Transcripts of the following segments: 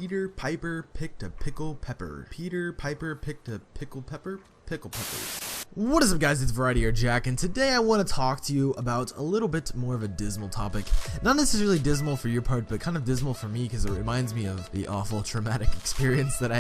Peter Piper picked a pickle pepper. Peter Piper picked a pickle pepper. Pickle peppers. What is up, guys? It's Variety or Jack, and today I want to talk to you about a little bit more of a dismal topic. Not necessarily dismal for your part, but kind of dismal for me because it reminds me of the awful traumatic experience that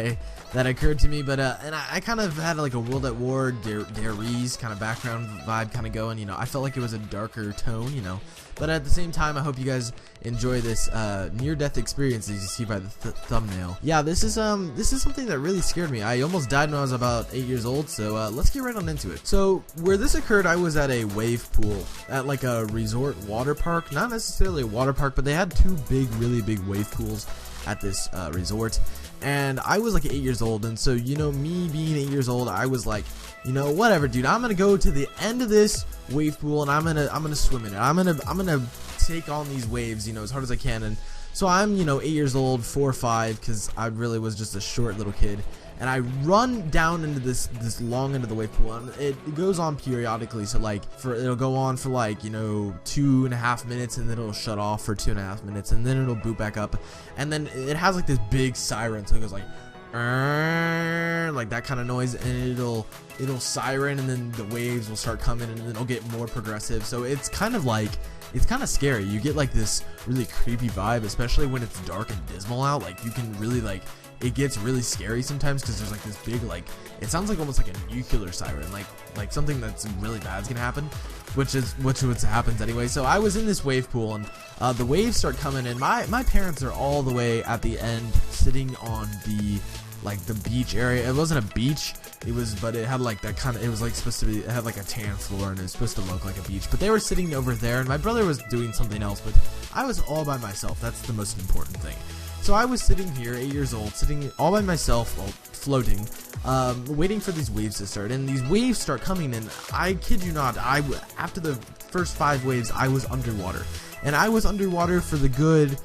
occurred to me. But and I kind of had like a World at War, Dairies kind of background vibe kind of going. You know, I felt like it was a darker tone. You know, but at the same time, I hope you guys enjoy this near-death experience, as you see by the thumbnail. Yeah, this is something that really scared me. I almost died when I was about 8 years old. So let's get right on into it. So where this occurred, I was at a wave pool at like a resort water park. Not necessarily a water park, but they had two really big wave pools at this resort. And I was like 8 years old, and so, you know, me being 8 years old, I was like, you know, whatever, dude. I'm gonna go to the end of this wave pool, and I'm gonna swim in it. I'm gonna take on these waves, you know, as hard as I can. And so I'm, you know, 8 years old, 4 or 5, because I really was just a short little kid. And I run down into this long end of the wave pool, and it goes on periodically. So like it'll go on for like, you know, 2.5 minutes, and then it'll shut off for 2.5 minutes, and then it'll boot back up, and then it has like this big siren, so it goes like that kind of noise, and it'll siren, and then the waves will start coming, and then it'll get more progressive. So it's kind of like, it's kind of scary. You get like this really creepy vibe, especially when it's dark and dismal out. Like you can really like, it gets really scary sometimes because there's like this big, like, it sounds like almost like a nuclear siren, like something that's really bad is gonna happen, which happens anyway. So I was in this wave pool, and the waves start coming, and my parents are all the way at the end, sitting on the beach area. It wasn't a beach, but it had like that kind of, it was like supposed to be, it had like a tan floor, and it was supposed to look like a beach, but they were sitting over there, and my brother was doing something else, but I was all by myself. That's the most important thing. So I was sitting here, 8 years old, sitting all by myself, well, floating, waiting for these waves to start. And these waves start coming, and I kid you not, after the first 5 waves, I was underwater. And I was underwater for a good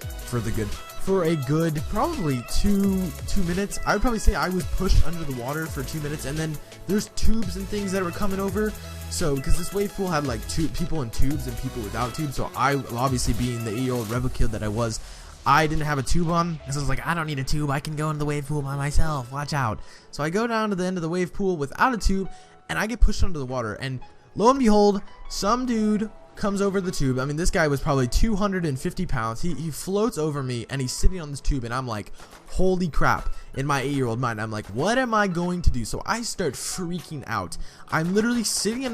probably two minutes. I would probably say I was pushed under the water for 2 minutes, and then there's tubes and things that were coming over. So because this wave pool had like people in tubes and people without tubes, so I, obviously being the 8-year-old rebel kid that I was, I didn't have a tube on, and so I was like, I don't need a tube, I can go into the wave pool by myself, watch out. So I go down to the end of the wave pool without a tube, and I get pushed under the water, and lo and behold, some dude comes over the tube. I mean, this guy was probably 250 pounds. He floats over me, and he's sitting on this tube, and I'm like, holy crap. In my 8-year-old mind, I'm like, what am I going to do? So I start freaking out. I'm literally sitting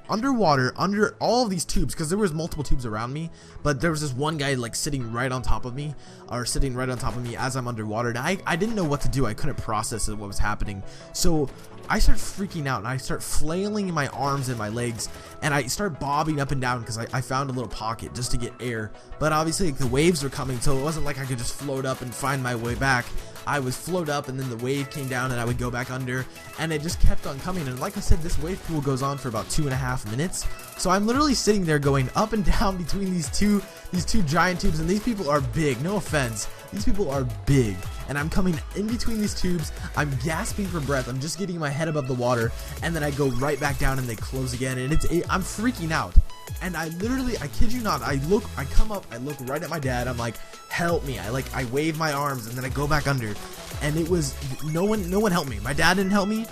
underwater, under all of these tubes, because there was multiple tubes around me, but there was this one guy like sitting right on top of me, as I'm underwater, and I didn't know what to do. I couldn't process what was happening. So I start freaking out, and I start flailing in my arms and my legs, and I start bobbing up and down because I found a little pocket just to get air. But obviously, like, the waves were coming, so it wasn't like I could just float up and find my way back. I would float up, and then the wave came down, and I would go back under, and it just kept on coming. And like I said, this wave pool goes on for about 2.5 minutes. So I'm literally sitting there going up and down between these two giant tubes, and these people are big. No offense, these people are big, and I'm coming in between these tubes. I'm gasping for breath. I'm just getting my head above the water, and then I go right back down, and they close again, and I'm freaking out. And I literally, I kid you not, I come up, I look right at my dad, I'm like, help me. I wave my arms, and then I go back under, and it was, no one helped me. My dad didn't help me.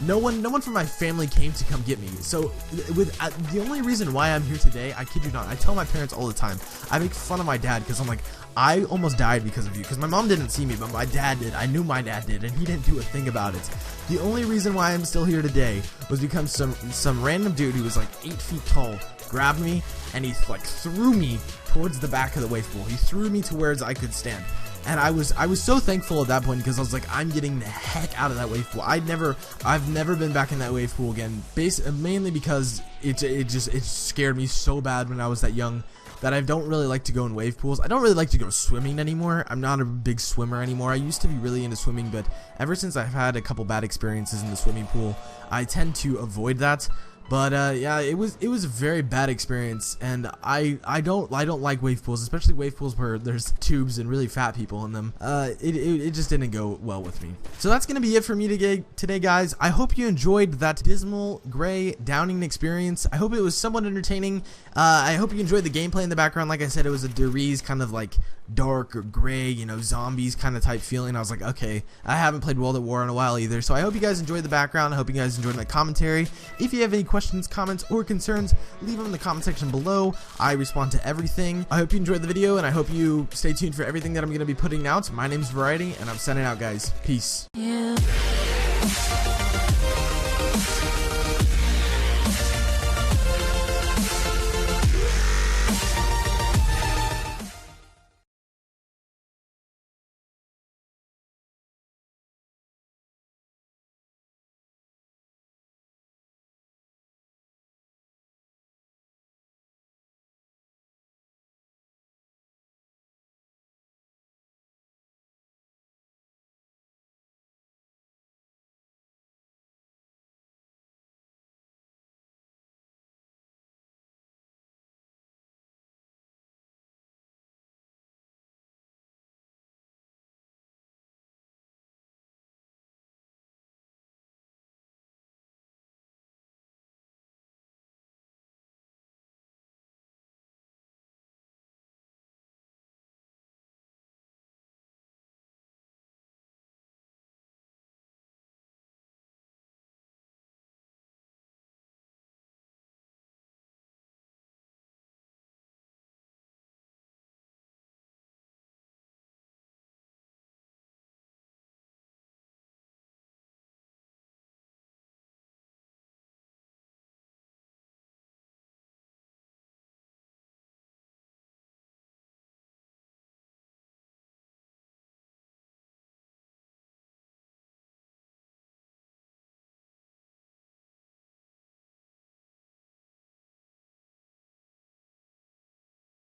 No one from my family came to come get me. So the only reason why I'm here today, I kid you not, I tell my parents all the time, I make fun of my dad because I'm like, I almost died because of you, because my mom didn't see me, but my dad did. I knew my dad did, and he didn't do a thing about it. The only reason why I'm still here today was because some random dude who was like 8 feet tall grabbed me, and he like threw me towards the back of the wave pool. He threw me to where I could stand. And I was so thankful at that point, because I was like, I'm getting the heck out of that wave pool. I've never been back in that wave pool again. Mainly because it scared me so bad when I was that young, that I don't really like to go in wave pools. I don't really like to go swimming anymore. I'm not a big swimmer anymore. I used to be really into swimming, but ever since I've had a couple bad experiences in the swimming pool, I tend to avoid that. But yeah, it was a very bad experience, and I don't like wave pools, especially wave pools where there's tubes and really fat people in them. It just didn't go well with me. So that's gonna be it for me today, guys. I hope you enjoyed that dismal gray downing experience. I hope it was somewhat entertaining. I hope you enjoyed the gameplay in the background. Like I said, it was a Deriz kind of like dark or gray, you know, zombies kind of type feeling. I was like, okay, I haven't played World at War in a while either, so I hope you guys enjoyed the background. I hope you guys enjoyed my commentary. If you have any questions, comments, or concerns, leave them in the comment section below. I respond to everything. I hope you enjoyed the video, and I hope you stay tuned for everything that I'm going to be putting out. My name's Variety, and I'm signing out, guys. Peace. Yeah.